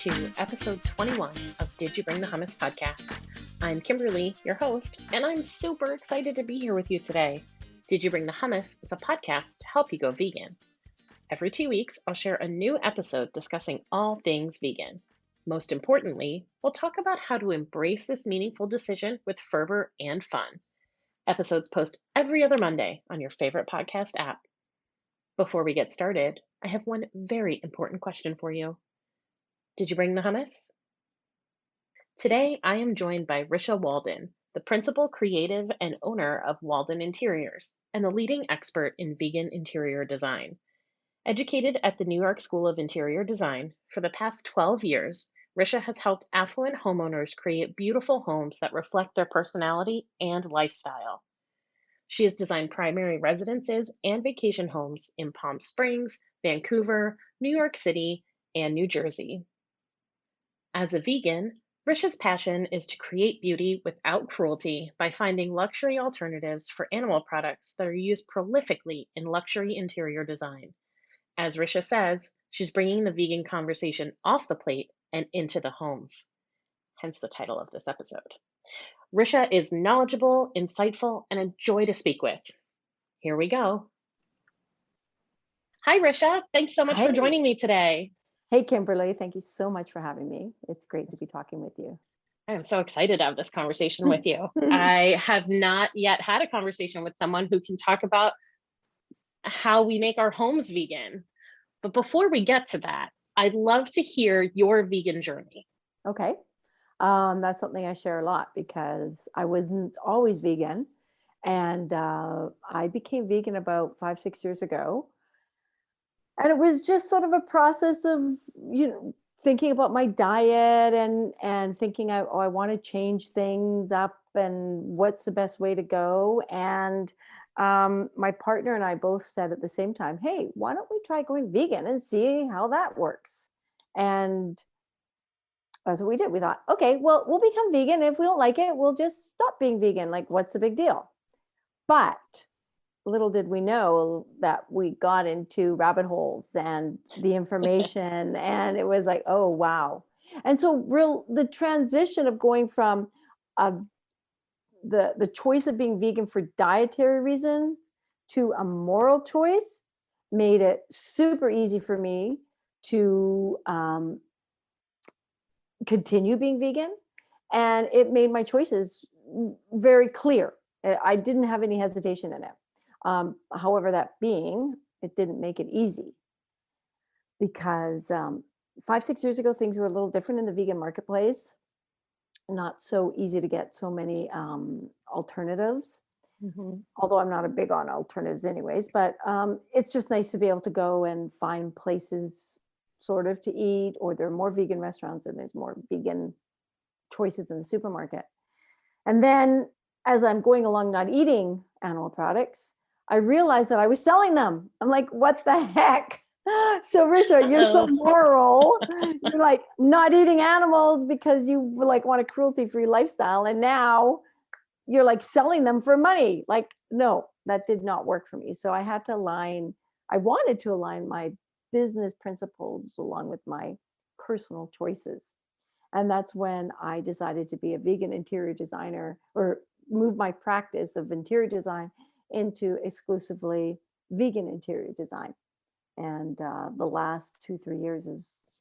to episode 21 of Did You Bring the Hummus podcast. I'm Kimberly, your host, and I'm super excited to be here with you today. Did You Bring the Hummus is a podcast to help you go vegan. Every 2 weeks, I'll share a new episode discussing all things vegan. Most importantly, we'll talk about how to embrace this meaningful decision with fervor and fun. Episodes post every other Monday on your favorite podcast app. Before we get started, I have one very important question for you. Did you bring the hummus? Today, I am joined by Risha Walden, the principal creative and owner of Walden Interiors and the leading expert in vegan interior design. Educated at the New York School of Interior Design, for the past 12 years, Risha has helped affluent homeowners create beautiful homes that reflect their personality and lifestyle. She has designed primary residences and vacation homes in Palm Springs, Vancouver, New York City, and New Jersey. As a vegan, Risha's passion is to create beauty without cruelty by finding luxury alternatives for animal products that are used prolifically in luxury interior design. As Risha says, she's bringing the vegan conversation off the plate and into the homes, hence the title of this episode. Risha is knowledgeable, insightful, and a joy to speak with. Here we go. Hi, Risha. Thanks so much for joining me today. Hey, Kimberly. Thank you so much for having me. It's great to be talking with you. I am so excited to have this conversation with you. I have not yet had a conversation with someone who can talk about how we make our homes vegan. But before we get to that, I'd love to hear your vegan journey. Okay. That's something I share a lot because I wasn't always vegan. And I became vegan about 5-6 years ago. And it was just sort of a process of, thinking about my diet and thinking, I want to change things up and what's the best way to go. And my partner and I both said at the same time, hey, why don't we try going vegan and see how that works? And that's what we did. We thought, okay, well, we'll become vegan. If we don't like it, we'll just stop being vegan. Like, what's the big deal? But little did we know that we got into rabbit holes and the information and it was like, oh, wow. And so the transition of going from the choice of being vegan for dietary reasons to a moral choice made it super easy for me to continue being vegan. And it made my choices very clear. I didn't have any hesitation in it. However, that being, it didn't make it easy because 5-6 years ago, things were a little different in the vegan marketplace. Not so easy to get so many alternatives, although I'm not a big on alternatives anyways, but it's just nice to be able to go and find places sort of to eat, or there are more vegan restaurants and there's more vegan choices in the supermarket. And then as I'm going along not eating animal products, I realized that I was selling them. I'm like, what the heck? So Risha, you're so moral. You're like not eating animals because you like want a cruelty-free lifestyle. And now you're like selling them for money. Like, no, that did not work for me. So I wanted to align my business principles along with my personal choices. And that's when I decided to be a vegan interior designer, or move my practice of interior design into exclusively vegan interior design. And the last 2-3 years is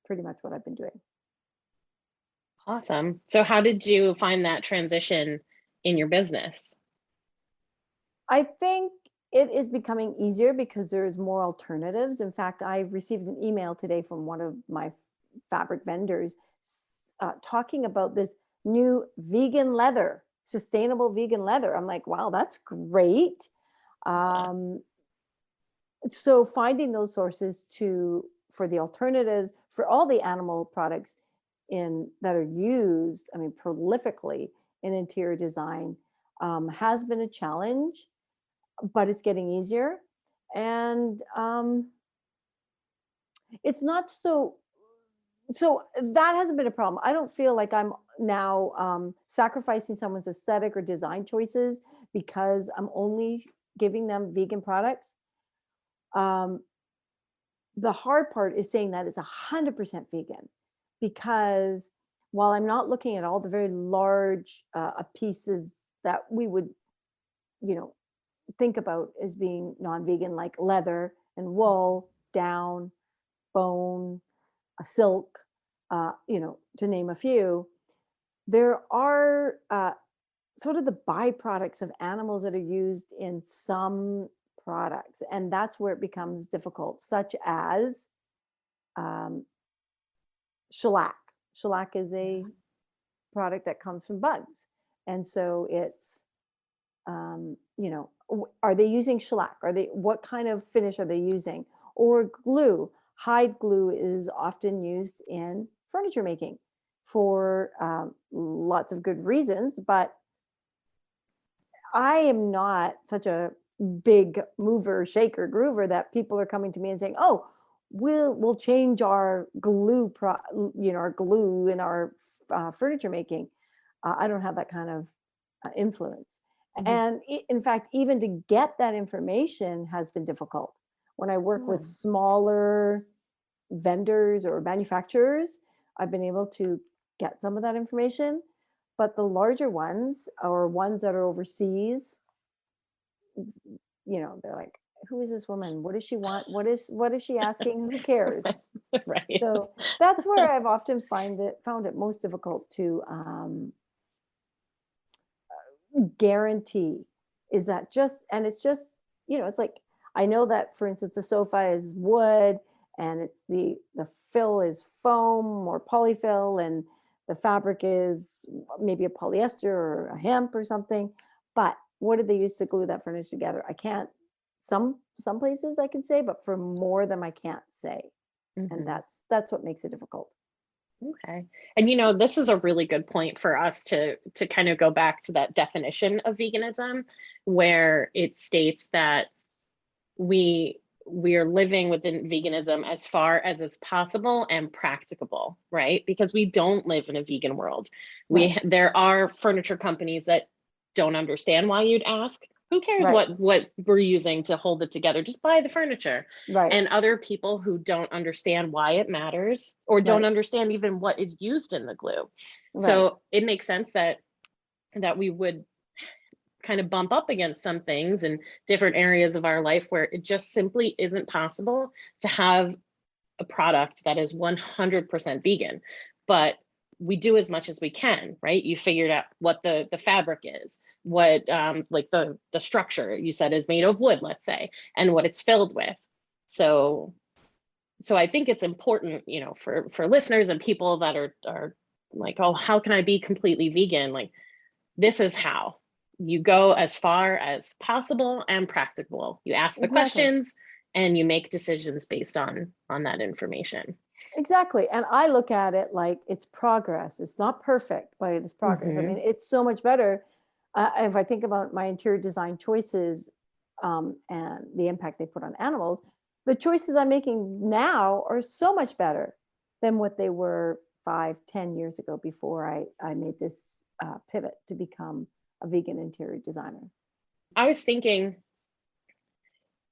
pretty much what I've been doing. Awesome. So how did you find that transition in your business? I think it is becoming easier because there's more alternatives. In fact, I received an email today from one of my fabric vendors talking about this new vegan leather, sustainable vegan leather. I'm like, wow, that's great. So finding those sources for the alternatives for all the animal products that are used, prolifically in interior design, has been a challenge, but it's getting easier. And it's not so that hasn't been a problem. I don't feel like I'm now sacrificing someone's aesthetic or design choices because I'm only giving them vegan products. the hard part is saying that it's 100% vegan, because while I'm not looking at all the very large pieces that we would, you know, think about as being non-vegan, like leather and wool, down, bone, silk, to name a few, there are sort of the byproducts of animals that are used in some products. And that's where it becomes difficult, such as um, shellac. Shellac is a product that comes from bugs. And so it's, are they using shellac? What kind of finish are they using? Or glue. Hide glue is often used in furniture making for lots of good reasons, but I am not such a big mover, shaker, groover that people are coming to me and saying, "Oh, we'll change our glue, our glue in our furniture making." I don't have that kind of influence, and in fact, even to get that information has been difficult. When I work with smaller vendors or manufacturers, I've been able to get some of that information. But the larger ones, or ones that are overseas, they're like, who is this woman? What does she want? What is she asking? Who cares? Right. So that's where I've often found it most difficult to guarantee, is that it's just, it's like, I know that, for instance, the sofa is wood, and it's the fill is foam or polyfill, and the fabric is maybe a polyester or a hemp or something. But what did they use to glue that furniture together? I can't. Some places I can say, but for more of them I can't say. And that's what makes it difficult. Okay. And this is a really good point for us to kind of go back to that definition of veganism, where it states that we are living within veganism as far as is possible and practicable, right? Because we don't live in a vegan world. Right. There are furniture companies that don't understand why you'd ask. Who cares Right. what we're using to hold it together? Just buy the furniture. Right. And other people who don't understand why it matters, or don't Right. understand even what is used in the glue. Right. So it makes sense that we would kind of bump up against some things in different areas of our life where it just simply isn't possible to have a product that is 100% vegan. But we do as much as we can, right? You figured out what the fabric is, what like the structure you said is made of wood, let's say, and what it's filled with. So I think it's important, for listeners and people that are like, oh, how can I be completely vegan? Like, this is how you go as far as possible and practicable. You ask the questions and you make decisions based on that information. Exactly. And I look at it like it's progress. It's not perfect, but it is progress. I mean, it's so much better. If I think about my interior design choices and the impact they put on animals, the choices I'm making now are so much better than what they were 5-10 years ago, before I made this pivot to become a vegan interior designer. I was thinking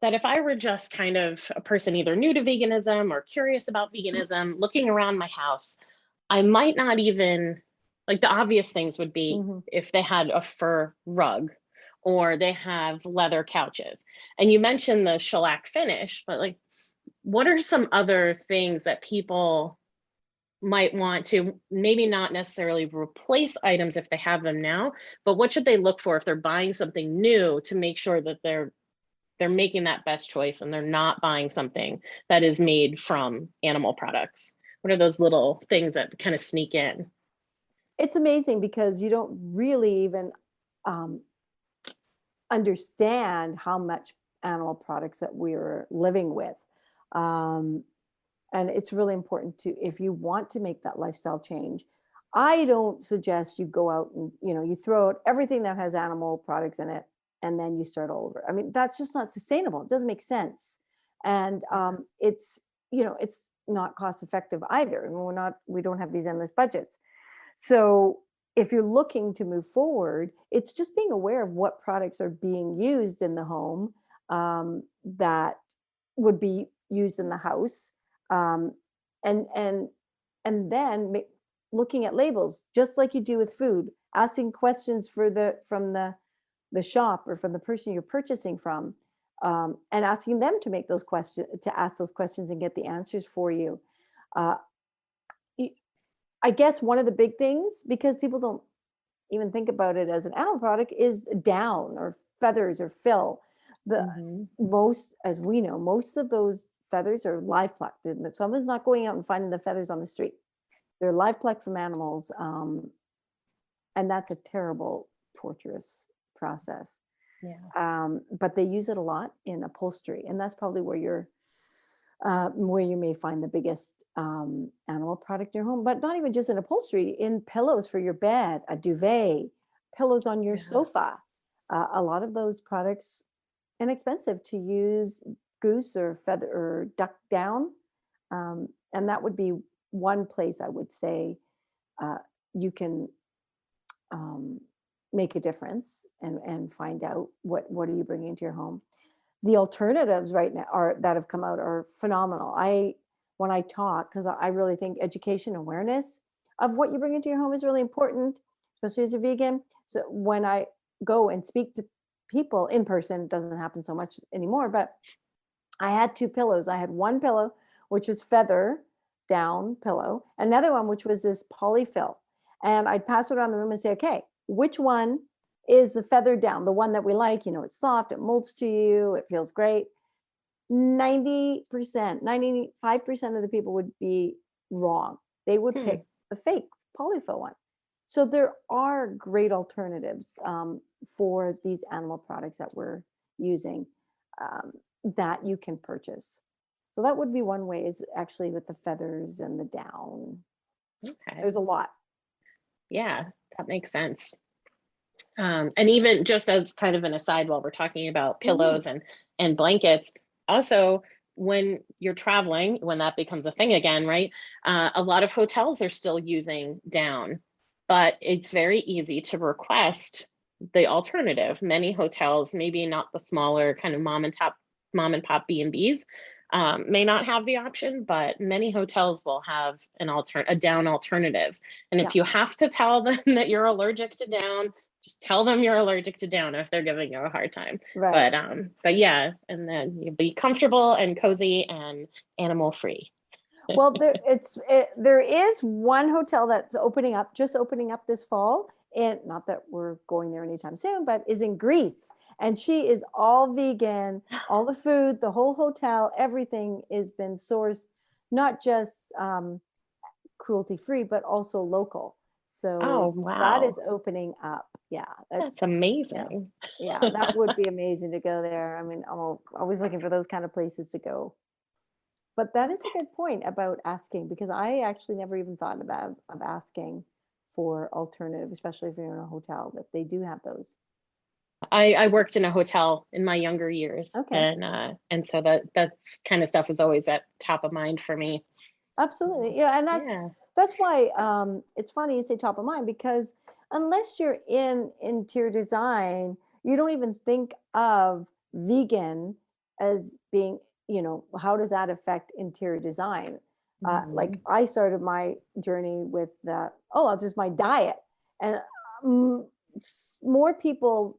that if I were just kind of a person either new to veganism or curious about veganism, looking around my house, I might not even, like, the obvious things would be if they had a fur rug or they have leather couches. And you mentioned the shellac finish, but like, what are some other things that people might want to maybe not necessarily replace items if they have them now, but what should they look for if they're buying something new to make sure that they're making that best choice and they're not buying something that is made from animal products? What are those little things that kind of sneak in? It's amazing because you don't really even understand how much animal products that we're living with. And it's really important to, if you want to make that lifestyle change, I don't suggest you go out and, you throw out everything that has animal products in it and then you start all over. I mean, that's just not sustainable. It doesn't make sense. And it's not cost effective either. I mean, we don't have these endless budgets. So if you're looking to move forward, it's just being aware of what products are being used in the home that would be used in the house, um, and then looking at labels, just like you do with food, asking questions from the shop or from the person you're purchasing from, and asking them to make those questions, to ask those questions and get the answers for you. Uh, I guess one of the big things, because people don't even think about it as an animal product, is down or feathers or fill. The Mm-hmm. most, as we know, most of those feathers are live plucked. And if someone's not going out and finding the feathers on the street, they're live plucked from animals, and that's a terrible, torturous process. Yeah. But they use it a lot in upholstery, and that's probably where you may find the biggest animal product in your home. But not even just in upholstery, in pillows for your bed, a duvet, pillows on your Yeah. sofa. A lot of those products, inexpensive to use goose or feather or duck down, and that would be one place I would say you can make a difference and find out what are you bringing into your home. The alternatives right now are that have come out are phenomenal. When I talk, because I really think education awareness of what you bring into your home is really important, especially as a vegan. So when I go and speak to people in person, it doesn't happen so much anymore, but I had two pillows. I had one pillow, which was feather down pillow, another one, which was this polyfill. And I'd pass it around the room and say, okay, which one is the feather down, the one that we like? It's soft, it molds to you, it feels great. 90%, 95% of the people would be wrong. They would pick the fake polyfill one. So there are great alternatives for these animal products that we're using that you can purchase. So that would be one way, is actually with the feathers and the down. Okay. There's a lot. Yeah, that makes sense. And even just as kind of an aside, while we're talking about pillows and blankets, also when you're traveling, when that becomes a thing again, right? A lot of hotels are still using down, but it's very easy to request the alternative. Many hotels, maybe not the smaller kind of mom and pop B&Bs, may not have the option, but many hotels will have a down alternative. And if you have to tell them that you're allergic to down, just tell them you're allergic to down if they're giving you a hard time. Right. But yeah, and then you'll be comfortable and cozy and animal free. Well, there is one hotel that's just opening up this fall, and not that we're going there anytime soon, but is in Greece, and she is all vegan. All the food, the whole hotel, everything has been sourced, not just cruelty free, but also local. So Oh, that wow. is opening up. Yeah, That's amazing. Yeah, that would be amazing to go there. I mean, I'm always looking for those kind of places to go. But that is a good point about asking, because I actually never even thought of asking for alternative, especially if you're in a hotel, that they do have those. I worked in a hotel in my younger years, Okay. and so that kind of stuff was always at top of mind for me. Absolutely. Yeah, and Yeah. that's why it's funny you say top of mind, because unless you're in interior design, you don't even think of vegan as being, how does that affect interior design? Like I started my journey with it's just my diet, and more people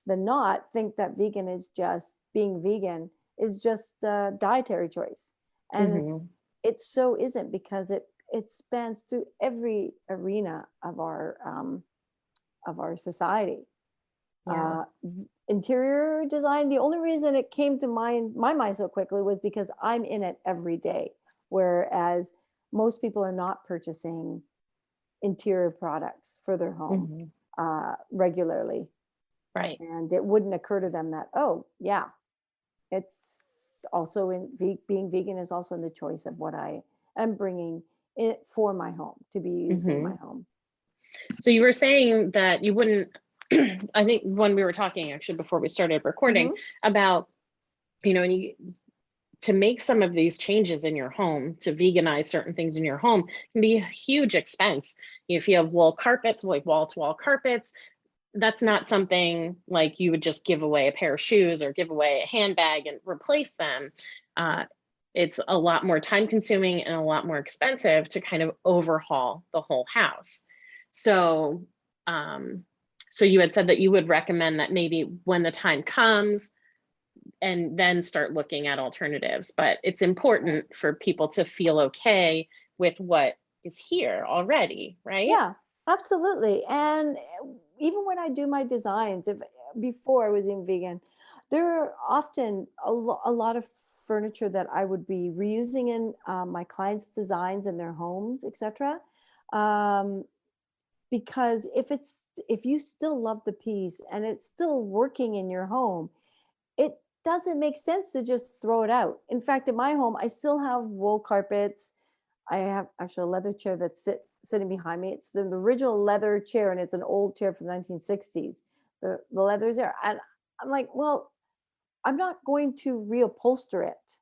than not think that being vegan is just a dietary choice, and it so isn't, because it spans through every arena of our society. Yeah. Interior design, the only reason it came to my mind so quickly was because I'm in it every day, whereas most people are not purchasing interior products for their home regularly. Right. And it wouldn't occur to them that, it's also being vegan is also in the choice of what I am bringing it for my home to be used in my home. So you were saying that you wouldn't, I think when we were talking actually before we started recording about, to make some of these changes in your home, to veganize certain things in your home can be a huge expense. If you have wool carpets, like wall-to-wall carpets, that's not something like you would just give away a pair of shoes or give away a handbag and replace them. it's a lot more time consuming and a lot more expensive to kind of overhaul the whole house. So, so you had said that you would recommend that maybe when the time comes and then start looking at alternatives, but it's important for people to feel okay with what is here already, right? Yeah, absolutely. And even when I do my designs, if before I was in vegan, there are often a lot of furniture that I would be reusing in my clients' designs in their homes, etc. Um, because if you still love the piece and it's still working in your home, it doesn't make sense to just throw it out. In fact, in my home, I still have wool carpets. I have actually a leather chair that's sitting behind me. It's an original leather chair, and it's an old chair from the 1960s. The leather's there. And I'm like, well, I'm not going to reupholster it.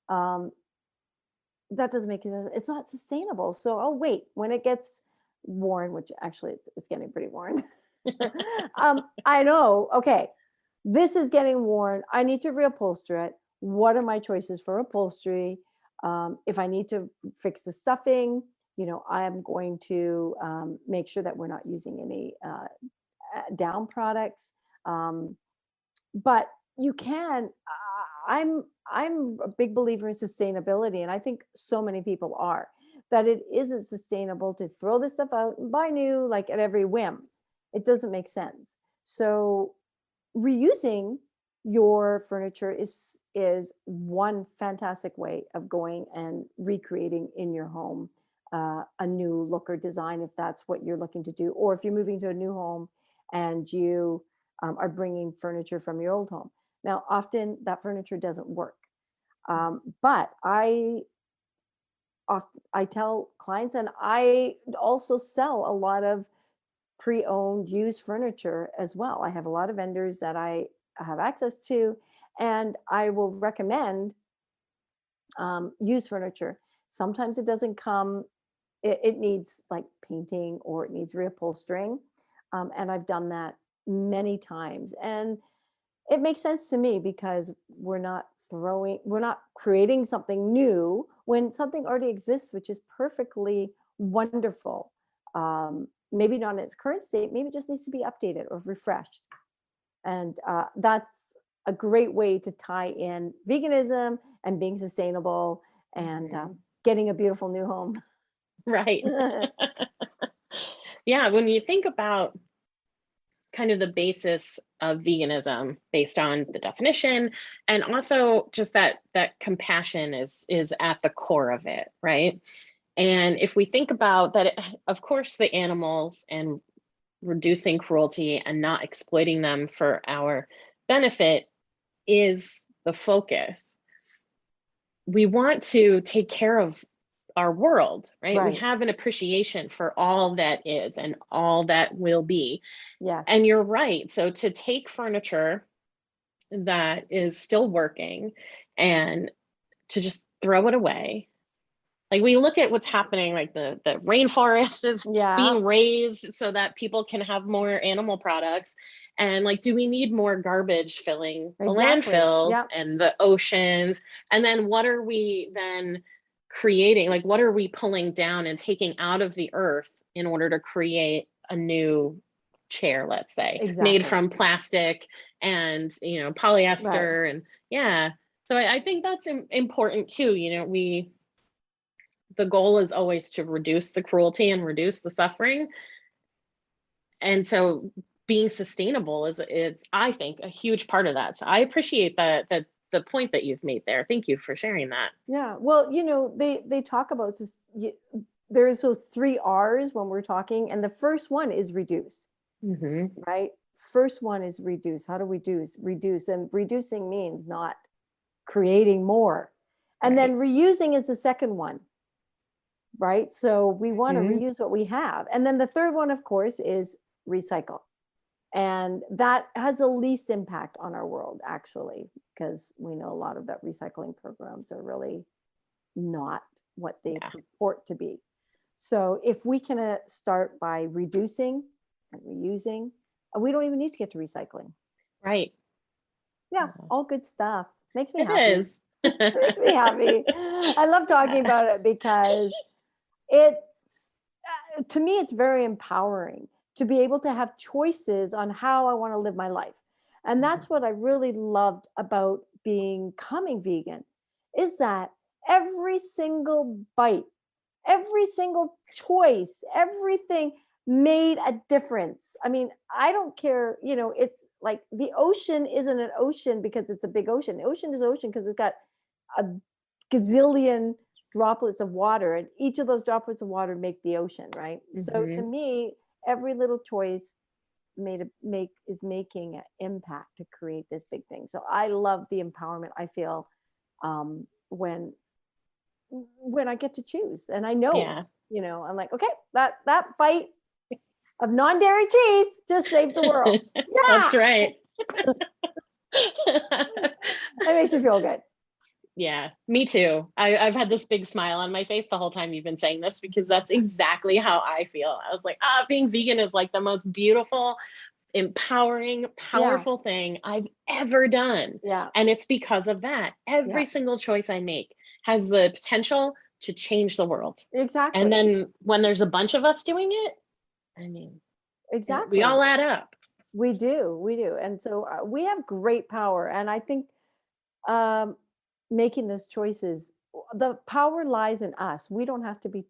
Um, that doesn't make sense. It's not sustainable. So I'll wait when it gets worn, which actually it's getting pretty worn. I know, okay, this is getting worn. I need to reupholster it. What are my choices for upholstery? If I need to fix the stuffing, I am going to make sure that we're not using any down products. But you can. I'm a big believer in sustainability, and I think so many people are, that it isn't sustainable to throw this stuff out and buy new like at every whim. It doesn't make sense. So reusing your furniture is one fantastic way of going and recreating in your home a new look or design, if that's what you're looking to do, or if you're moving to a new home and you are bringing furniture from your old home. Now, often that furniture doesn't work, but I tell clients, and I also sell a lot of pre-owned used furniture as well. I have a lot of vendors that I have access to, and I will recommend used furniture. Sometimes it doesn't come, it needs like painting or it needs reupholstering. And I've done that many times. And it makes sense to me because we're not creating something new when something already exists, which is perfectly wonderful. Maybe not in its current state, maybe it just needs to be updated or refreshed. And that's a great way to tie in veganism and being sustainable and getting a beautiful new home. Right. Yeah, when you think about kind of the basis of veganism based on the definition, and also just that compassion is at the core of it, right? And if we think about that, of course, the animals and reducing cruelty and not exploiting them for our benefit is the focus. We want to take care of our world, right? We Right. have an appreciation for all that is and all that will be. Yes. And you're right. So to take furniture that is still working and to just throw it away. Like we look at what's happening, like the rainforest is Yeah. being raised so that people can have more animal products. And like, do we need more garbage filling the Exactly. landfills Yeah. and the oceans? And then what are we then creating? Like, what are we pulling down and taking out of the earth in order to create a new chair, let's say, made Exactly. from plastic and, Right. polyester and yeah. So I think that's important too. The goal is always to reduce the cruelty and reduce the suffering. And so being sustainable is I think a huge part of that. So I appreciate the point that you've made there. Thank you for sharing that. Yeah. Well, they talk about this. There's those 3 R's when we're talking, and the first one is reduce, right? First one is reduce. How do we reduce? And reducing means not creating more. And Right. then reusing is the second one, right? So we want to Mhm. reuse what we have. And then the third one, of course, is recycle. And that has the least impact on our world, actually, because we know a lot of that recycling programs are really not what they Yeah. purport to be. So if we can start by reducing and reusing, we don't even need to get to recycling. Right. Yeah, all good stuff. Makes me It happy. is. It makes me happy. I love talking about it because it's to me it's very empowering to be able to have choices on how I want to live my life. And that's what I really loved about becoming vegan is that every single bite, every single choice, everything made a difference. I mean, I don't care, it's like the ocean isn't an ocean because it's a big ocean. The ocean is ocean because it's got a gazillion droplets of water, and each of those droplets of water make the ocean, right? So to me, every little choice is making an impact to create this big thing. So I love the empowerment I feel when I get to choose, and I know, I'm like, okay, that bite of non-dairy cheese just saved the world. Yeah, that's right. That makes me feel good. Yeah, me too. I've had this big smile on my face the whole time you've been saying this, because that's exactly how I feel. I was like, being vegan is like the most beautiful, empowering, powerful thing I've ever done. Yeah. And it's because of that. Every single choice I make has the potential to change the world. Exactly. And then when there's a bunch of us doing it, I mean, exactly, we all add up. We do. And so we have great power. And I think making those choices, the power lies in us. We don't have to be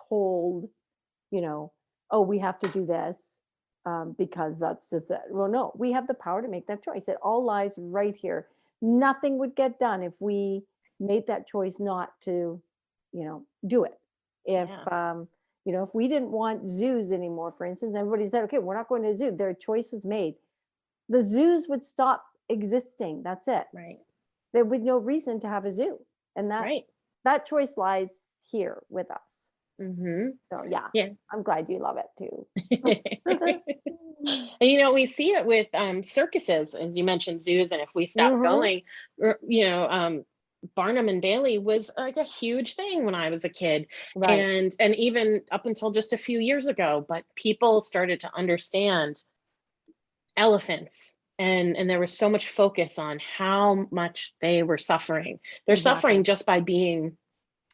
told, oh, we have to do this because that's just that. Well, no, we have the power to make that choice. It all lies right here. Nothing would get done if we made that choice not to, do it. If, if we didn't want zoos anymore, for instance, everybody said, okay, we're not going to a zoo. Their choice was made. The zoos would stop existing. That's it. Right. There would be no reason to have a zoo. And that choice lies here with us. So yeah, I'm glad you love it too. And we see it with circuses, as you mentioned, zoos, and if we stop going, Barnum and Bailey was like a huge thing when I was a kid, and even up until just a few years ago. But people started to understand elephants, and there was so much focus on how much they were suffering. They're suffering just by being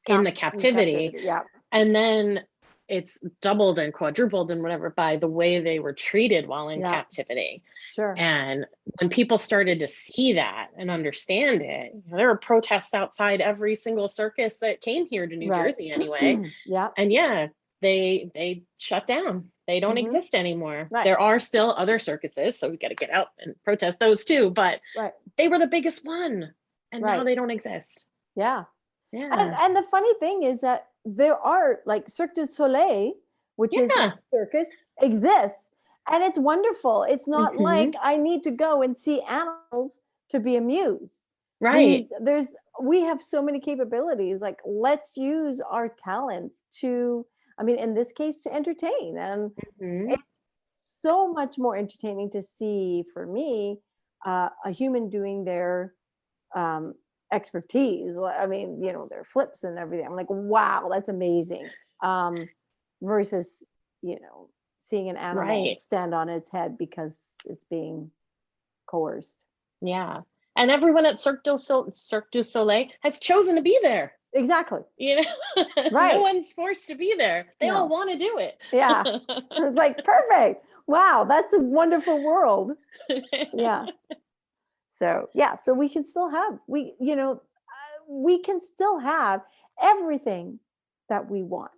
in the captivity. Yeah. And then it's doubled and quadrupled and whatever by the way they were treated while in captivity. Sure. And when people started to see that and understand it, there were protests outside every single circus that came here to New Jersey anyway. And they shut down. They don't exist anymore. There are still other circuses, so we got to get out and protest those too. But they were the biggest one, and now they don't exist. Yeah. And the funny thing is that there are like Cirque du Soleil, which is a circus, exists, and it's wonderful. It's not like I need to go and see animals to be amused. Right. We have so many capabilities. Like, let's use our talents to, in this case, to entertain. And it's so much more entertaining to see, for me, a human doing their expertise. Their flips and everything. I'm like, wow, that's amazing. Versus, seeing an animal stand on its head because it's being coerced. Yeah. And everyone at Cirque du Soleil has chosen to be there. Exactly. No one's forced to be there. They all want to do it. Yeah. It's like, perfect. Wow, that's a wonderful world. Yeah. So we can still have, we can still have everything that we want,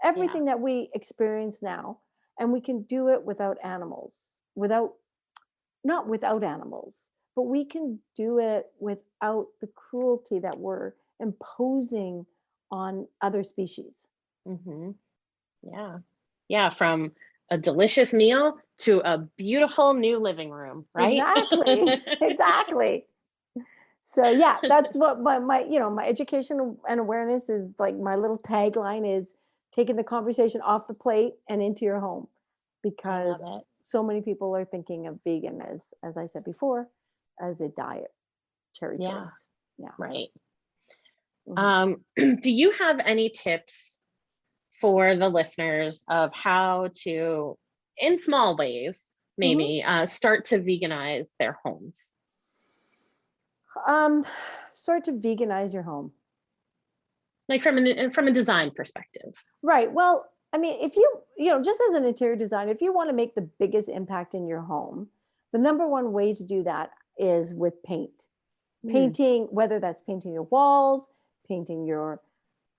everything that we experience now, and we can do it without animals, not without animals, but we can do it without the cruelty that we're imposing on other species. Yeah. From a delicious meal to a beautiful new living room, right? Exactly. So that's what my education and awareness is like. My little tagline is taking the conversation off the plate and into your home, because so many people are thinking of vegan as I said before, as a diet choice. Right. Do you have any tips for the listeners of how to, in small ways, maybe start to veganize their homes? start to veganize your home. Like from a design perspective. Right. Well, I mean, if just as an interior designer, if you want to make the biggest impact in your home, the number one way to do that is with paint. Painting, whether that's painting your walls, painting your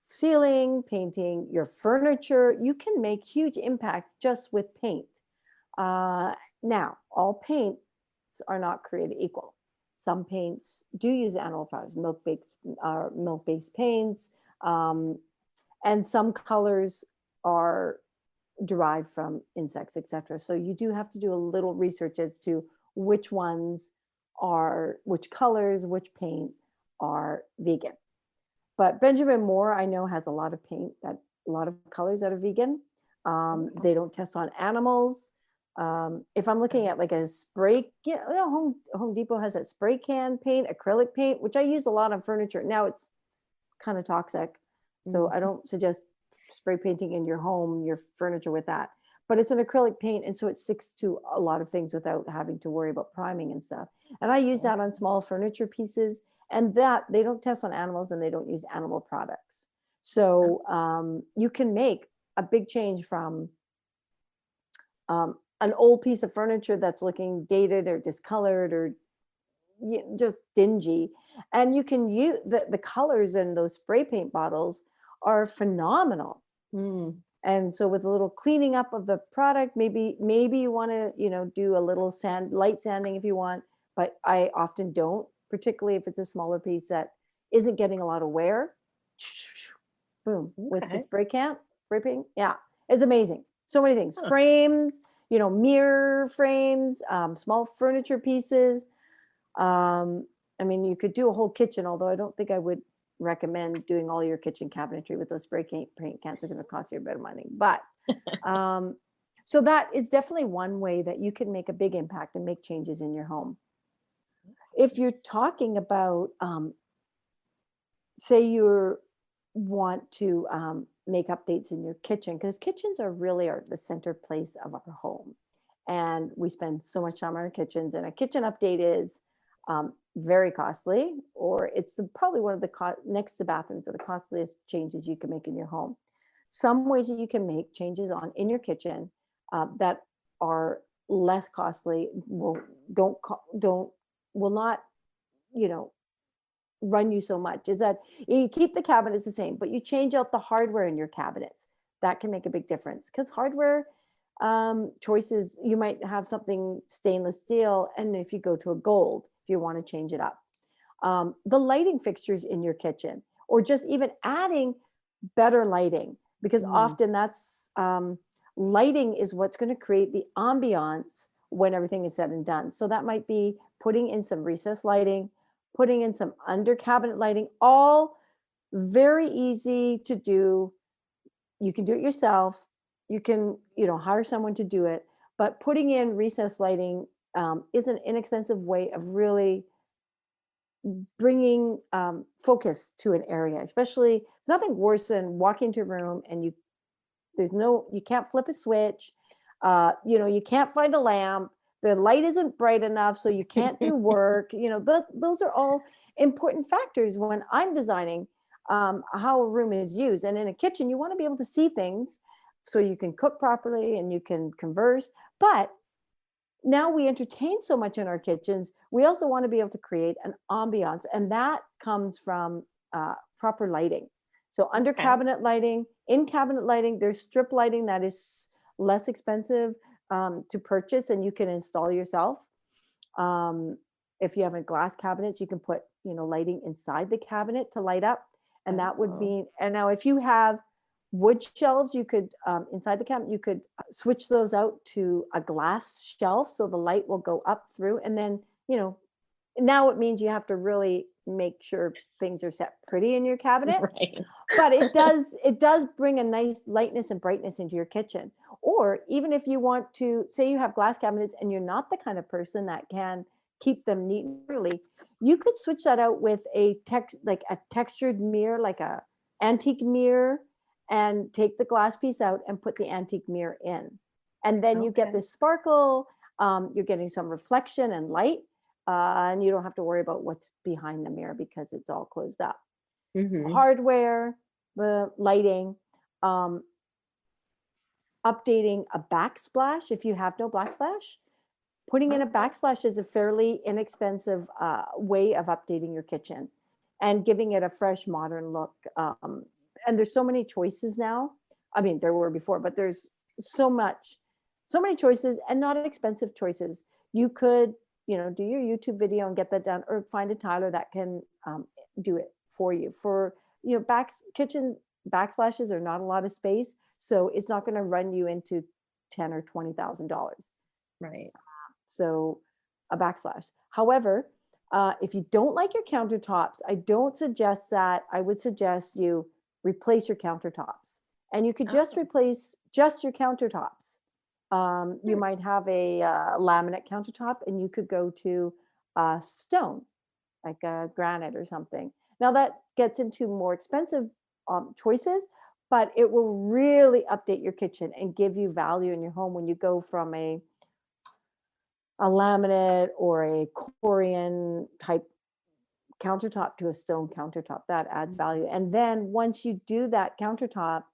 ceiling, painting your furniture, you can make huge impact just with paint. Now, all paints are not created equal. Some paints do use animal products, milk-based paints, and some colors are derived from insects, etc. So you do have to do a little research as to which colors, which paint are vegan. But Benjamin Moore, I know, has a lot of colors that are vegan. They don't test on animals. If I'm looking at like a spray, Home Depot has that spray can paint, acrylic paint, which I use a lot on furniture. Now it's kind of toxic, so I don't suggest spray painting in your home, your furniture with that. But it's an acrylic paint, and so it sticks to a lot of things without having to worry about priming and stuff. And I use that on small furniture pieces, and that they don't test on animals and they don't use animal products. So you can make a big change from an old piece of furniture that's looking dated or discolored or just dingy, and you can use the colors in those spray paint bottles are phenomenal. And so with a little cleaning up of the product, maybe you want to do a little light sanding if you want, but I often don't, particularly if it's a smaller piece that isn't getting a lot of wear. Boom, with the spray paint. Yeah, it's amazing. So many things. Frames, mirror frames, small furniture pieces. I mean, you could do a whole kitchen, although I don't think I would recommend doing all your kitchen cabinetry with those spray paint cans. Are going to cost you a bit of money. But so that is definitely one way that you can make a big impact and make changes in your home. If you're talking about, say you want to make updates in your kitchen, because kitchens are really the center place of our home. And we spend so much time in our kitchens, and a kitchen update is very costly, or it's probably one of the next to bathrooms are the costliest changes you can make in your home. Some ways that you can make changes in your kitchen that are less costly will not run you so much is that you keep the cabinets the same, but you change out the hardware in your cabinets. That can make a big difference, because hardware choices, you might have something stainless steel, and if you go to a gold, if you want to change it up, the lighting fixtures in your kitchen, or just even adding better lighting, because often that's lighting is what's going to create the ambiance when everything is said and done. So that might be putting in some recessed lighting, putting in some under cabinet lighting, all very easy to do. You can do it yourself. You can, hire someone to do it, but putting in recessed lighting is an inexpensive way of really bringing focus to an area. Especially, there's nothing worse than walking into a room and you can't flip a switch. You can't find a lamp. The light isn't bright enough, so you can't do work. Those are all important factors when I'm designing how a room is used. And in a kitchen, you want to be able to see things so you can cook properly and you can converse. But now we entertain so much in our kitchens, we also want to be able to create an ambiance, and that comes from proper lighting. So under cabinet lighting, in cabinet lighting, there's strip lighting that is less expensive to purchase and you can install yourself. If you have a glass cabinets, you can put lighting inside the cabinet to light up, and that would be. And now if you have wood shelves, you could inside the cabinet, you could switch those out to a glass shelf so the light will go up through. And then now it means you have to really make sure things are set pretty in your cabinet. Right. But it does bring a nice lightness and brightness into your kitchen. Or even if you want to, say you have glass cabinets and you're not the kind of person that can keep them neat and orderly, you could switch that out with a textured mirror, like a antique mirror, and take the glass piece out and put the antique mirror in. And then you get this sparkle, you're getting some reflection and light, and you don't have to worry about what's behind the mirror because it's all closed up. So Mm-hmm. hardware, the lighting, updating a backsplash if you have no backsplash. Putting in a backsplash is a fairly inexpensive way of updating your kitchen and giving it a fresh, modern look. And there's so many choices now. I mean, there were before, but there's so many choices and not expensive choices. You could, do your YouTube video and get that done, or find a tiler that can do it for you. For kitchen backsplashes are not a lot of space, so it's not going to run you into $10,000 or $20,000. Right. So a backsplash. However, if you don't like your countertops, I don't suggest that. I would suggest you replace your countertops, and you could just replace just your countertops. You might have a laminate countertop, and you could go to stone, like a granite or something. Now that gets into more expensive choices, but it will really update your kitchen and give you value in your home when you go from a laminate or a Corian type countertop to a stone countertop. That adds value. And then once you do that countertop,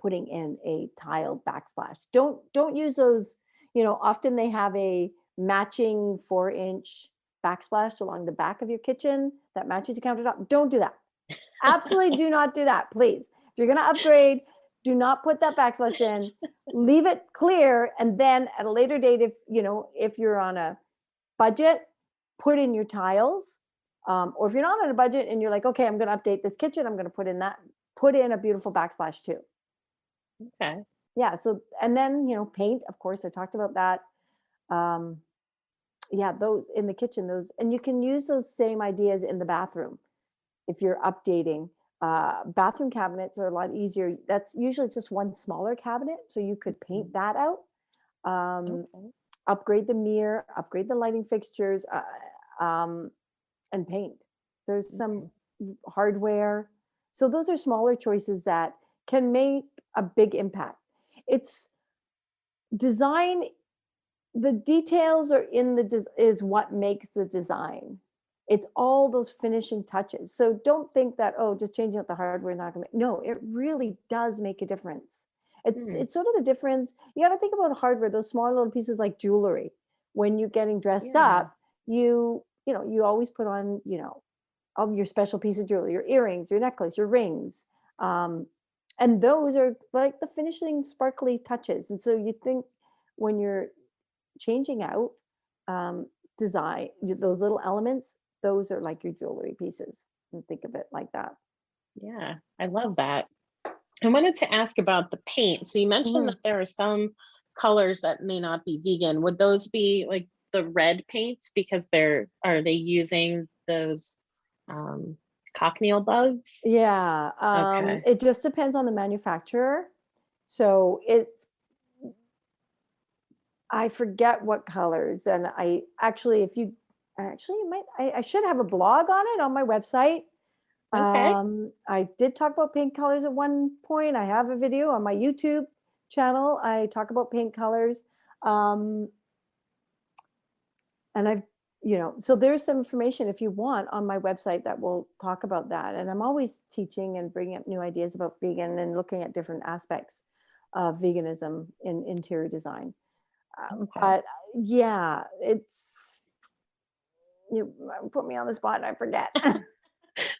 putting in a tiled backsplash. Don't use those, often they have a matching 4-inch backsplash along the back of your kitchen that matches the countertop. Don't do that. Absolutely do not do that, please. If you're going to upgrade, do not put that backsplash in. Leave it clear, and then at a later date, if you're on a budget, put in your tiles. Or if you're not on a budget and you're like, okay, I'm going to update this kitchen, I'm going to put in a beautiful backsplash too. Okay. Yeah. So, and then, paint, of course, I talked about that. Those in the kitchen, and you can use those same ideas in the bathroom. If you're updating, bathroom cabinets are a lot easier. That's usually just one smaller cabinet. So you could paint that out, upgrade the mirror, upgrade the lighting fixtures, and paint. There's some hardware. So those are smaller choices that can make a big impact. It's design. The details are is what makes the design. It's all those finishing touches. So don't think that, just changing out the hardware, not going to. No, it really does make a difference. It's sort of the difference. You got to think about hardware, those small little pieces like jewelry. When you're getting dressed up, you always put on, all your special piece of jewelry, your earrings, your necklace, your rings. And those are like the finishing sparkly touches. And so you think when you're changing out design, those little elements, those are like your jewelry pieces. And think of it like that. Yeah, I love that. I wanted to ask about the paint. So you mentioned that there are some colors that may not be vegan. Would those be like the red paints because are they using those cochineal bugs? Yeah. Okay. It just depends on the manufacturer. So I forget what colors. And I actually, I should have a blog on it on my website. Okay. I did talk about paint colors at one point. I have a video on my YouTube channel. I talk about paint colors. And so there's some information if you want on my website that will talk about that. And I'm always teaching and bringing up new ideas about vegan and looking at different aspects of veganism in interior design. But yeah, you put me on the spot and I forget.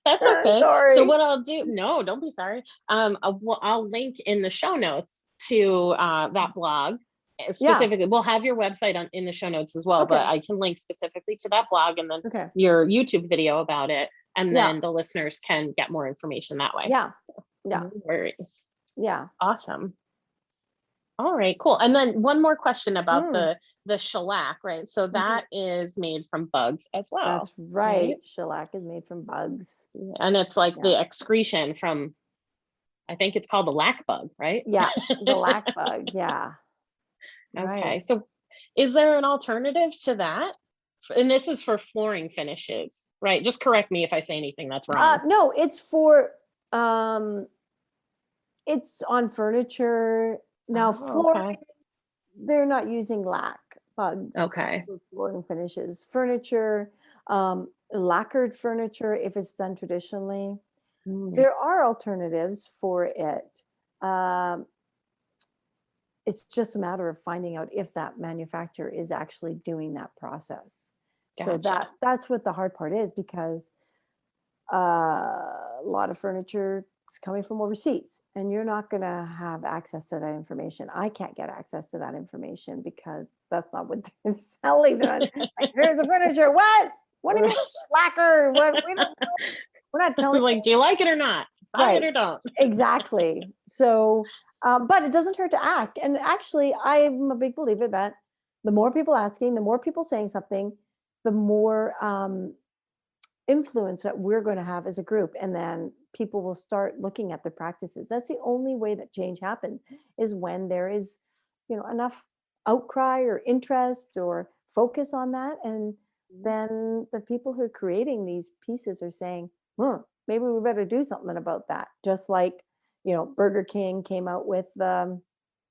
That's okay. Sorry. So what I'll do, no, don't be sorry. I'll link in the show notes to that blog specifically. We'll have your website in the show notes as well, but I can link specifically to that blog and then your YouTube video about it. And then the listeners can get more information that way. Yeah. No worries. Yeah. Awesome. All right, cool. And then one more question about the shellac, right? So that is made from bugs as well. That's right. Shellac is made from bugs. And it's like the excretion from, I think it's called the lac bug, right? Yeah, the lac bug. Yeah. Okay. Right. So is there an alternative to that? And this is for flooring finishes, right? Just correct me if I say anything that's wrong. No, it's for, it's on furniture. Now, flooring, they're not using lac. bugs, Okay. with flooring finishes, furniture, lacquered furniture if it's done traditionally. Mm, There are alternatives for it. Um, it's just a matter of finding out if that manufacturer is actually doing that process. So gotcha. that's what the hard part is, because a lot of furniture is coming from overseas, and you're not going to have access to that information. I can't get access to that information because that's not what they're selling. They're not, like, here's the furniture. What do you mean lacquer? What we don't. We're not telling. Like, do you like it or not? Buy it Right. or don't. Exactly. So, but it doesn't hurt to ask. And actually, I'm a big believer that the more people asking, the more people saying something, the more influence that we're going to have as a group. And then people will start looking at the practices. That's the only way that change happens, is when there is, enough outcry or interest or focus on that. And then the people who are creating these pieces are saying, maybe we better do something about that. Just like, Burger King came out with the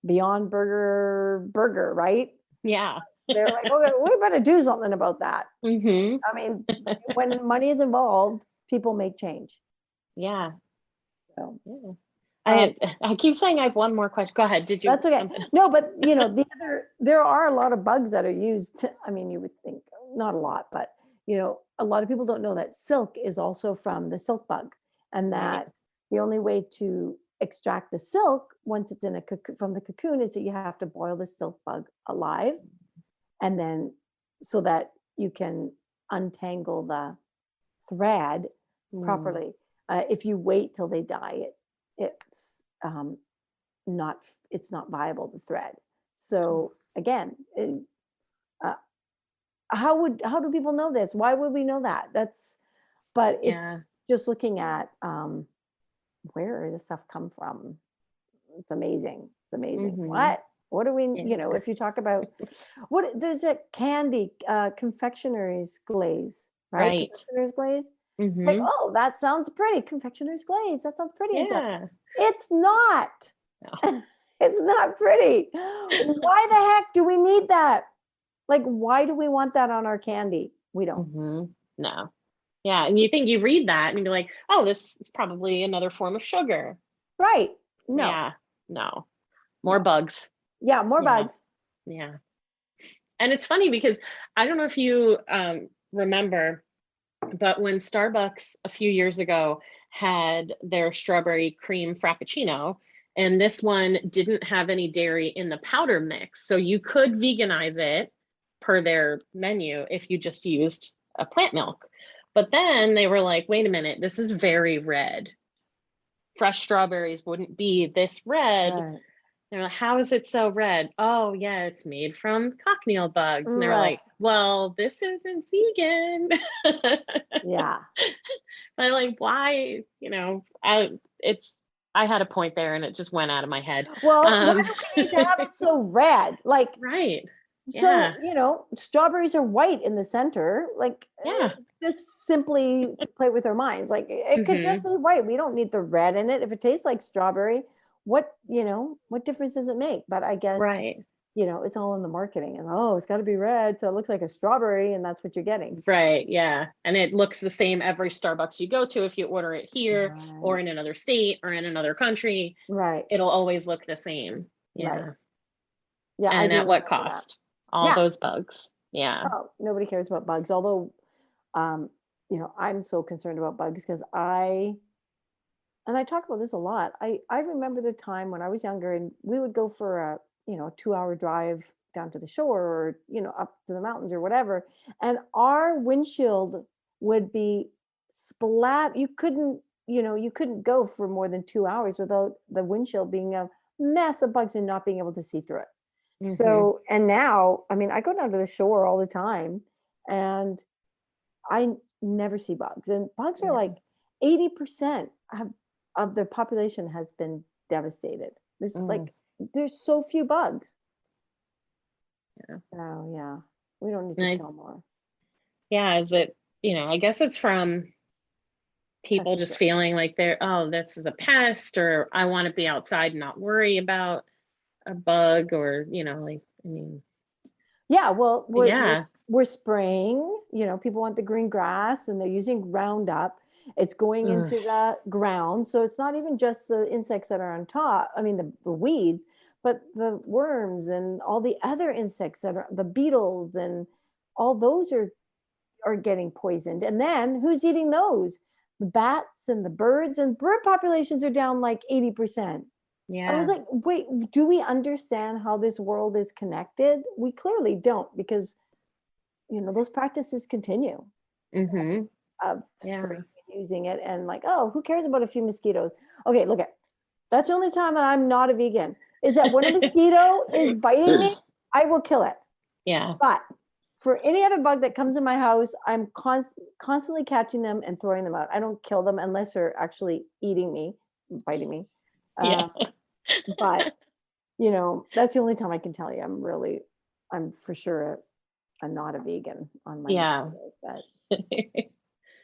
Beyond Burger, right? Yeah. They're like, okay, we better do something about that. Mm-hmm. I mean, when money is involved, people make change. Yeah. So Yeah. um, I keep saying I have one more question. Go ahead. Did you that's okay. something? No, but there are a lot of bugs that are used. I mean, you would think not a lot, but a lot of people don't know that silk is also from the silk bug, and Right. that the only way to extract the silk once it's in a cocoon from the cocoon is that you have to boil the silk bug alive, and then so that you can untangle the thread Mm, properly. If you wait till they die, it's not it's not viable, the thread. So again, uh, how do people know this? Why would we know that? But yeah. it's just looking at where does stuff come from. It's amazing. It's amazing. Mm-hmm. What do we, Yeah. if you talk about there's a candy, confectionary's glaze, right? Right. Confectioner's glaze. Like, Mm-hmm. oh, that sounds pretty. Confectioner's glaze. That sounds pretty and stuff. Yeah. It's not. No. It's not pretty. Why the heck do we need that? Like, why do we want that on our candy? We don't. Mm-hmm. No. Yeah. And you read that and you're like, oh, this is probably another form of sugar. Right. No, Yeah. No. More no. bugs. Yeah, more Yeah. bugs. Yeah. And it's funny because I don't know if you remember, but when Starbucks a few years ago had their strawberry cream frappuccino, and this one didn't have any dairy in the powder mix, so you could veganize it per their menu if you just used a plant milk. But then they were like, wait a minute, this is very red. Fresh strawberries wouldn't be this red. Right. They're like, how is it so red? Oh, yeah, it's made from cochineal bugs. And they're Right. like, well, this isn't vegan. Yeah. But like, why? I had a point there and it just went out of my head. Well, why do we need to have it so red? Like, Right. so, Yeah. strawberries are white in the center. Like, Yeah. just simply to play with our minds. Like, it could just Hmm. be white. We don't need the red in it. If it tastes like strawberry, what difference does it make? But I guess, Right. it's all in the marketing. And oh, it's got to be red, so it looks like a strawberry, and that's what you're getting. Right. Yeah. And it looks the same every Starbucks you go to if you order it here or Right. in another state or in another country. Right. It'll always look the same. Right. Yeah. Yeah, I And do at what remember that. cost? All Yeah. those bugs. Yeah. Oh, nobody cares about bugs. Although, I'm so concerned about bugs because and I talk about this a lot. I remember the time when I was younger and we would go for a 2-hour drive down to the shore, or up to the mountains or whatever, and our windshield would be splat. You couldn't go for more than 2 hours without the windshield being a mess of bugs and not being able to see through it. Hmm. So, and now, I mean, I go down to the shore all the time and I never see bugs. And bugs are Yeah. like 80% of their population has been devastated. Mm, There's so few bugs. yeah. So yeah, we don't need to And kill more yeah, is it, I guess it's from people just pesticides. feeling like oh, this is a pest, or I want to be outside and not worry about a bug, or, like, I mean, Yeah, well, Yeah. we're spraying, people want the green grass and they're using Roundup. It's going Ugh. into the ground. So it's not even just the insects that are on top, I mean, the weeds, but the worms and all the other insects that are the beetles and all those are getting poisoned. And then who's eating those? The bats and the birds, and bird populations are down like 80%. I was Yeah. like, wait, do we understand how this world is connected? We clearly don't, because those practices continue Mm-hmm. of Yeah. spraying and using it, and like, oh, who cares about a few mosquitoes? Okay, look at that's the only time that I'm not a vegan is that when a mosquito is biting me, I will kill it. Yeah. But for any other bug that comes in my house, I'm constantly catching them and throwing them out. I don't kill them unless they're actually eating me, biting me. Yeah. But that's the only time I can tell you I'm for sure I'm not a vegan on my Yeah. mosquitoes, but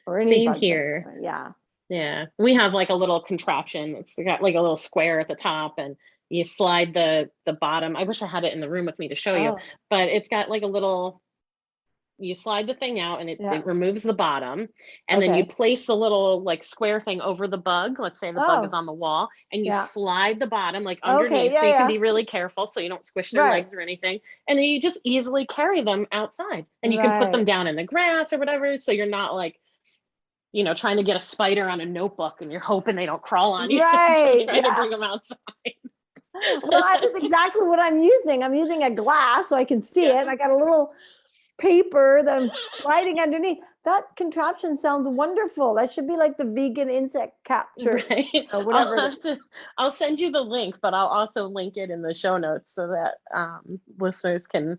or any Same bug that's here. yeah. Yeah. We have like a little contraption. It's got like a little square at the top, and you slide the bottom. I wish I had it in the room with me to show you, Oh, but it's got like a little, you slide the thing out and yeah. it removes the bottom, and then you Okay. place the little like square thing over the bug. Let's say the bug is Oh, on the wall, and you yeah. slide the bottom like Okay. underneath, Yeah, so you can yeah. be really careful so you don't squish their Right. legs or anything, and then you just easily carry them outside, and you can put them Right. down in the grass or whatever, so you're not like, trying to get a spider on a notebook and you're hoping they don't crawl on you to Right. try to Yeah. bring them outside. Well, that is exactly what I'm using. I'm using a glass so I can see it. Yeah. And I got a little paper that I'm sliding underneath. That contraption sounds wonderful. That should be like the vegan insect capture Right. or whatever it is. I'll send you the link, but I'll also link it in the show notes so that listeners can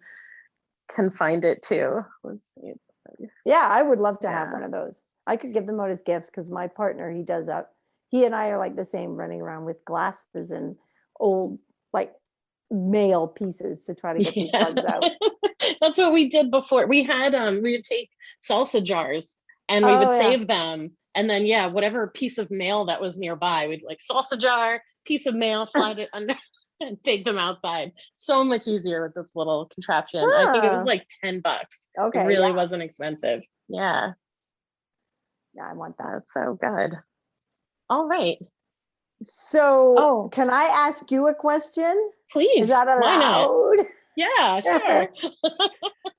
find it too. Let's see. Yeah, I would love to have Yeah. one of those. I could give them out as gifts because my partner, he does that. He and I are like the same, running around with glasses and old like mail pieces to try to get these Yeah. bugs out. That's what we did before. We would take salsa jars and we would Oh yeah. save them. And then yeah, whatever piece of mail that was nearby, we'd like salsa jar, piece of mail, slide it under and take them outside. So much easier with this little contraption. I think it was Huh. like $10. It Okay, really yeah. wasn't expensive. Yeah, Yeah, I want that. that's so good. All right. So, Oh, can I ask you a question? Is please. that Why not? allowed? Yeah, sure.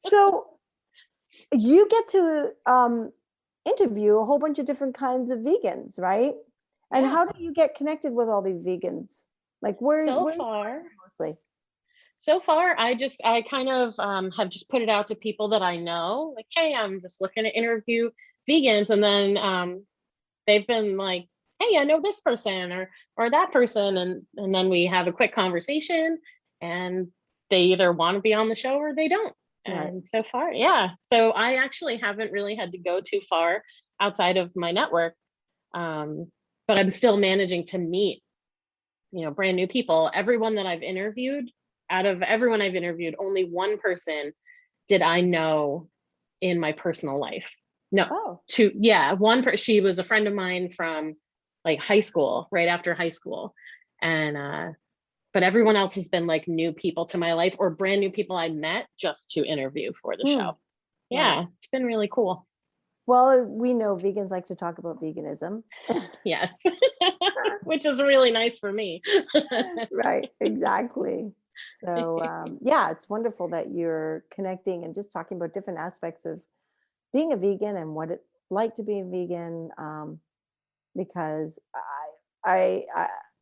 So, you get to interview a whole bunch of different kinds of vegans, right? And Yeah. how do you get connected with all these vegans? Like, So where far, mostly? I kind of have just put it out to people that I know, like, hey, I'm just looking to interview vegans, and then they've been like, hey, I know this person or that person, and then we have a quick conversation, and they either want to be on the show or they don't. Right. And so far, yeah. So I actually haven't really had to go too far outside of my network, but I'm still managing to meet, brand new people. Everyone that I've interviewed, out of everyone I've interviewed, only one person did I know in my personal life. No, Oh, two, yeah, she was a friend of mine from like high school, right after high school. And but everyone else has been like new people to my life or brand new people I met just to interview for the show. right. Yeah, it's been really cool. Well, we know vegans like to talk about veganism. Yes. Which is really nice for me. Right, exactly. So, yeah, it's wonderful that you're connecting and just talking about different aspects of being a vegan and what it's like to be a vegan. Because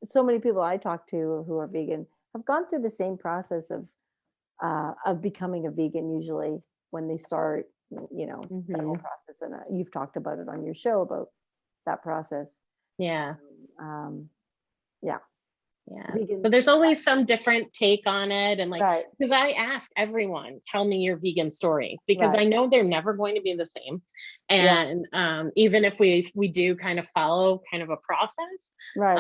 so many people I talk to who are vegan have gone through the same process of becoming a vegan. Usually, when they start, that whole Mhm. process, and you've talked about it on your show about that process. Yeah. Um, yeah, Yeah. But vegans, there's always some different take on it. And like, right, because I ask everyone, tell me your vegan story, because right, I know they're never going to be the same. yeah, And even if we do kind of follow kind of a process, right.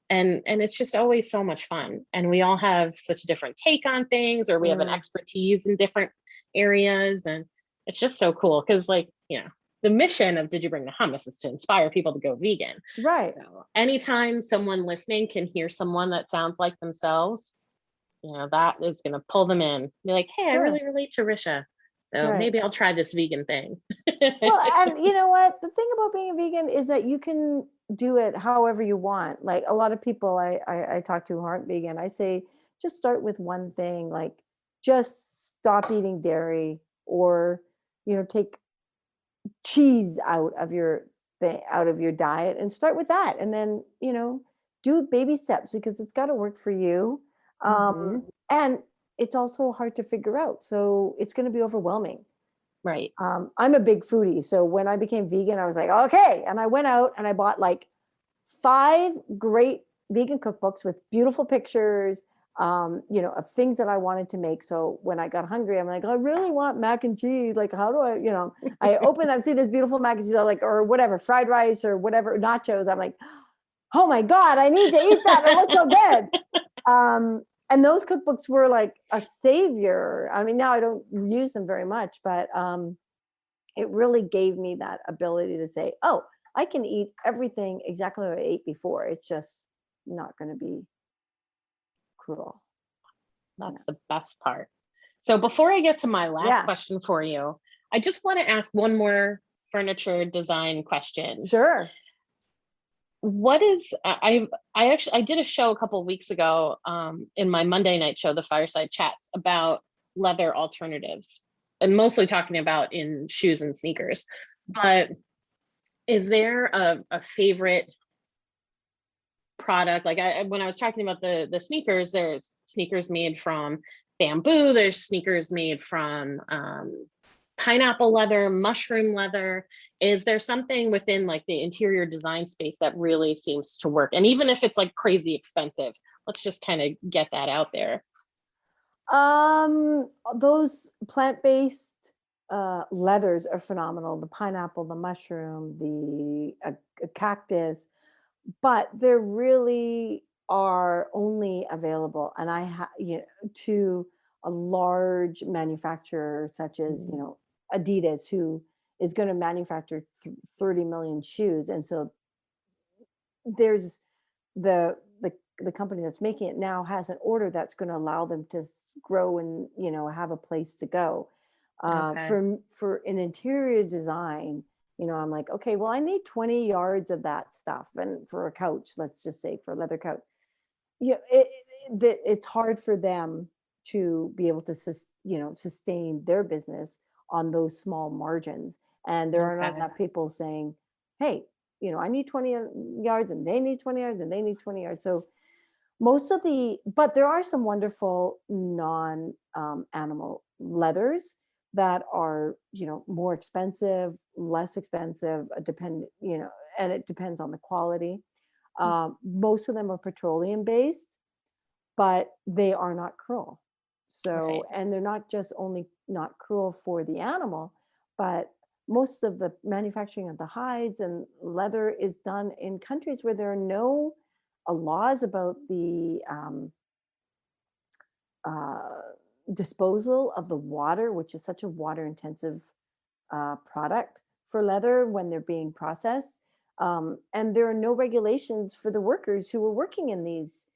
and it's just always so much fun. And we all have such a different take on things, or we have an Mm, expertise in different areas. And it's just so cool because, like, the mission of Did You Bring the Hummus is to inspire people to go vegan. right. So anytime someone listening can hear someone that sounds like themselves, that is going to pull them in. Be like, hey, I Sure. really relate to Risha. So Right. maybe I'll try this vegan thing. Well, and you know what? The thing about being a vegan is that you can do it however you want. Like a lot of people I talk to who aren't vegan, I say just start with one thing, like just stop eating dairy, or take cheese out of your diet and start with that, and then do baby steps, because it's got to work for you. Hmm. And it's also hard to figure out, so it's going to be overwhelming. Right. I'm a big foodie, so when I became vegan, I was like, okay, and I went out and I bought like 5 great vegan cookbooks with beautiful pictures, of things that I wanted to make. So when I got hungry, I'm like, I really want mac and cheese. Like, how do I open up, see this beautiful mac and cheese, like, or whatever, fried rice or whatever, nachos. I'm like, oh my God, I need to eat that. It looks so good. And those cookbooks were like a savior. I mean, now I don't use them very much, but it really gave me that ability to say, oh, I can eat everything exactly what I ate before. It's just not going to be cruel. Yeah. That's the best part. So before I get to my last Yeah, question for you, I just want to ask one more furniture design question. sure. What is I did a show a couple of weeks ago, in my Monday night show, the Fireside Chats, about leather alternatives, and mostly talking about in shoes and sneakers. But is there a favorite product? Like when I was talking about the sneakers, there's sneakers made from bamboo, there's sneakers made from pineapple leather, mushroom leather. Is there something within like the interior design space that really seems to work? And even if it's like crazy expensive, let's just kind of get that out there. Those plant-based leathers are phenomenal. The pineapple, the mushroom, the cactus, but there really are only available, and to a large manufacturer such as Mhm. Adidas, who is going to manufacture 30 million shoes. And so there's the company that's making it now has an order that's going to allow them to grow and have a place to go. Okay. For an interior design, I'm like, okay, well, I need 20 yards of that stuff, and for a couch, let's just say for a leather couch, it's hard for them to be able to sustain their business on those small margins. And there are not Okay. enough people saying, hey, I need 20 yards, and they need 20 yards, and they need 20 yards. So but there are some wonderful non animal leathers that are more expensive, less expensive, and it depends on the quality. Most of them are petroleum based, but they are not cruel. Right. So, and they're not just only not cruel for the animal, but most of the manufacturing of the hides and leather is done in countries where there are no laws about the uh, disposal of the water, which is such a water intensive product for leather when they're being processed. And there are no regulations for the workers who are working in these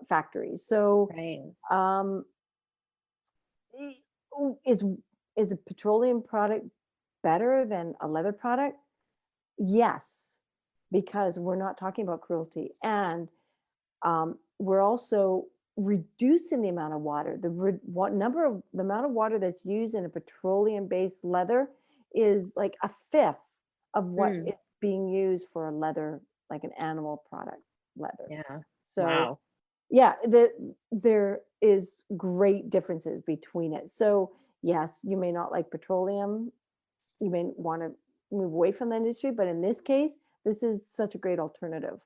factories. So, Right. um, is is a petroleum product better than a leather product? Yes, because we're not talking about cruelty, and we're also reducing the amount of water. The amount of water that's used in a petroleum-based leather is like a fifth of what Hmm. is being used for a leather, like an animal product leather. Yeah. So Wow. yeah, there is great differences between it. So yes, you may not like petroleum, you may want to move away from the industry, but in this case, this is such a great alternative.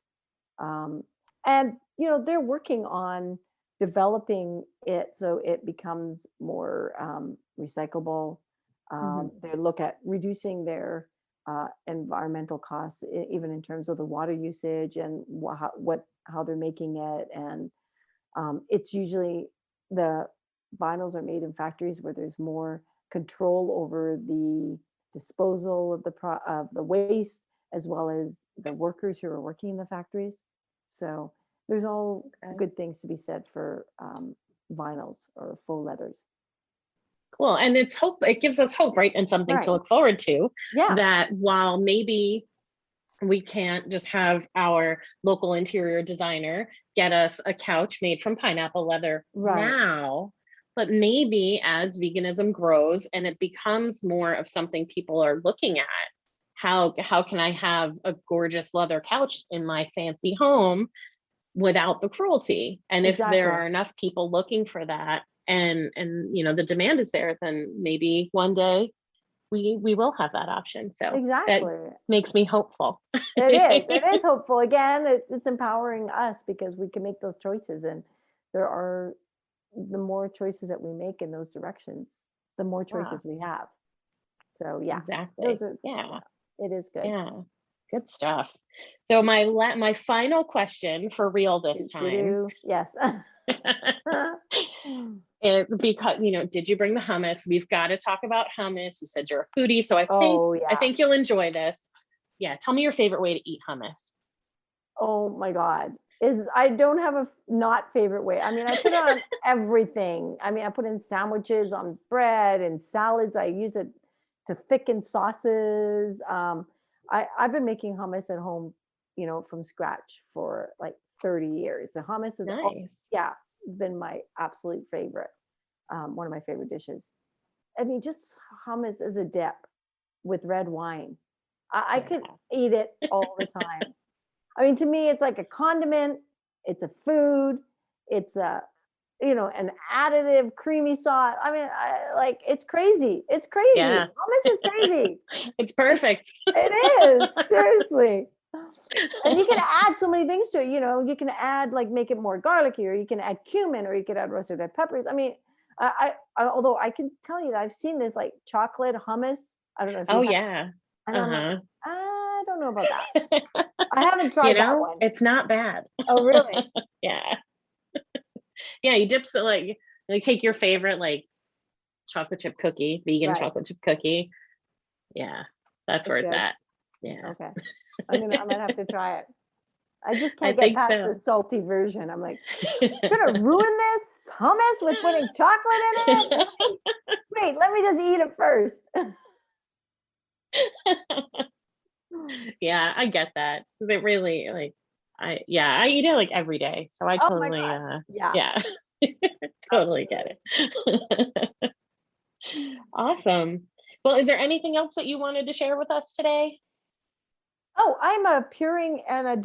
Um, and they're working on developing it so it becomes more recyclable. Hmm. They look at reducing their environmental costs, even in terms of the water usage and how they're making it. And it's usually the vinyls are made in factories where there's more control over the disposal of of the waste, as well as the workers who are working in the factories. So there's all Okay. good things to be said for vinyls or faux leathers. Cool. And it's hope, it gives us hope, right? And something to Right. look forward to, Yeah. that while maybe we can't just have our local interior designer get us a couch made from pineapple leather Right. now, but maybe as veganism grows and it becomes more of something people are looking at, how can I have a gorgeous leather couch in my fancy home without the cruelty? And if there Exactly. are enough people looking for that, and the demand is there, then maybe one day we will have that option. So that Exactly. makes me hopeful. It is. It is hopeful. Again, it's empowering us because we can make those choices, and there are the more choices that we make in those directions, the more Yeah, choices we have. So yeah, those exactly. are Yeah, it is good. yeah, good stuff. So my final question for real this time Yes. is, because did you bring the hummus? We've got to talk about hummus. You said you're a foodie, so I think Oh I yeah. think you'll enjoy this. Yeah, tell me your favorite way to eat hummus. Oh my God. I don't have a not favorite way. I mean, I put it on everything. I mean, I put in sandwiches, on bread and salads. I use it to thicken sauces. I've been making hummus at home, from scratch for like 30 years. The hummus is, Nice. yeah, been my absolute favorite. One of my favorite dishes. I mean, just hummus as a dip with red wine. I Yeah. could eat it all the time. I mean, to me, it's like a condiment. It's a food. It's an additive creamy sauce. I mean, it's crazy. It's crazy. Yeah. Hummus is crazy. It's perfect. It is seriously. And you can add so many things to it. You can add make it more garlicky, or you can add cumin, or you could add roasted red peppers. I mean, although I can tell you that I've seen this like chocolate hummus. I don't know if Oh you have, yeah. and I'm like, Uh-huh. I don't know about that. I haven't tried that one. It's not bad. Oh, really? Yeah. Yeah, you dip so take your favorite chocolate chip cookie, vegan Right. chocolate chip cookie. Yeah. That's It's where it's good. at. Yeah. Okay. I might have to try it. I just I can't get think past the so. salty version. I'm like, "You're gonna ruin this hummus with putting chocolate in it? Wait, let me just eat it first." Yeah, I get that. 'Cause it really I eat it every day. So I Oh my totally God. Yeah, yeah. Totally get absolutely. it. Awesome. Well, is there anything else that you wanted to share with us today? Oh, I'm appearing in a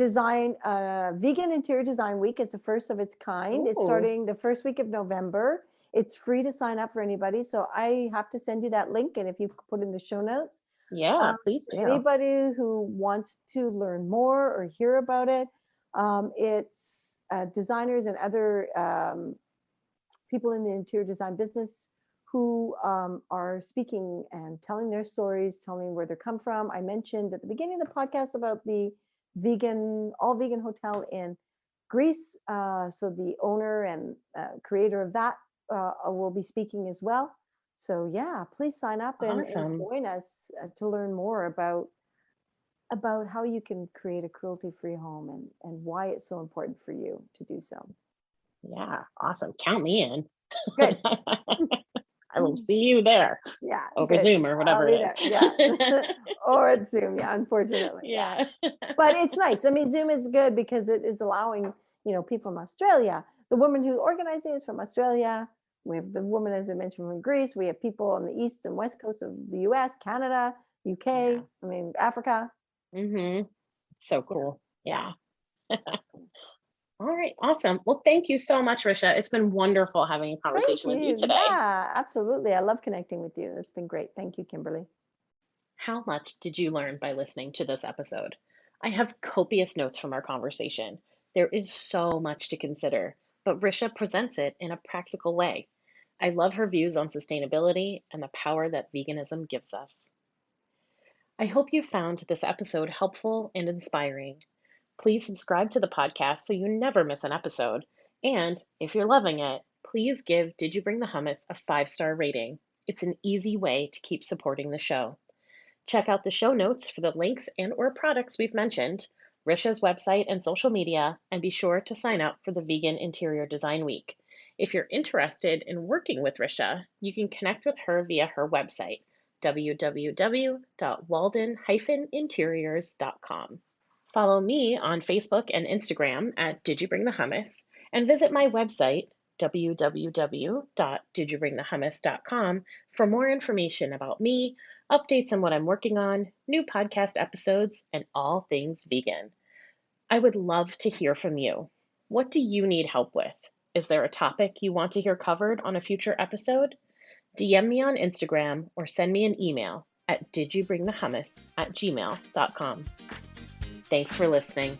vegan interior design week. It's the first of its kind. It's Ooh, starting the first week of November. It's free to sign up for anybody. So I have to send you that link. And if you could put in the show notes, yeah, um, please do. anybody who wants to learn more or hear about it, it's designers and other people in the interior design business who are speaking and telling their stories, telling where they come from. I mentioned at the beginning of the podcast about the all vegan hotel in Greece. So the owner and creator of that will be speaking as well. So yeah, please sign up and Awesome. join us to learn more about how you can create a cruelty-free home and why it's so important for you to do so. Yeah, awesome. Count me in. Good. I will see you there Yeah, over good. Zoom or I'll whatever be it there. Yeah. is. Or at Zoom. Yeah, unfortunately. Yeah. Yeah. But it's nice. I mean, Zoom is good because it is allowing, people from Australia. The woman who organizing is from Australia. We have the woman, as I mentioned, from Greece. We have people on the east and west coast of the US, Canada, Yeah. UK, I mean, Africa. Mm-hmm. So Yeah. cool. Yeah. All right. Awesome. Well, thank you so much, Risha. It's been wonderful having a Thank conversation with you you. today. Yeah, absolutely. I love connecting with you. It's been great. Thank you, Kimberly. How much did you learn by listening to this episode? I have copious notes from our conversation. There is so much to consider, but Risha presents it in a practical way. I love her views on sustainability and the power that veganism gives us. I hope you found this episode helpful and inspiring. Please subscribe to the podcast so you never miss an episode. And if you're loving it, please give Did You Bring the Hummus a 5-star rating. It's an easy way to keep supporting the show. Check out the show notes for the links and or products we've mentioned, Risha's website and social media, and be sure to sign up for the Vegan Interior Design Week. If you're interested in working with Risha, you can connect with her via her website, www.walden-interiors.com. Follow me on Facebook and Instagram at Did You Bring the Hummus, and visit my website, www.didyoubringthehummus.com, for more information about me, updates on what I'm working on, new podcast episodes, and all things vegan. I would love to hear from you. What do you need help with? Is there a topic you want to hear covered on a future episode? DM me on Instagram or send me an email at didyouBringTheHummus@gmail.com. Thanks for listening.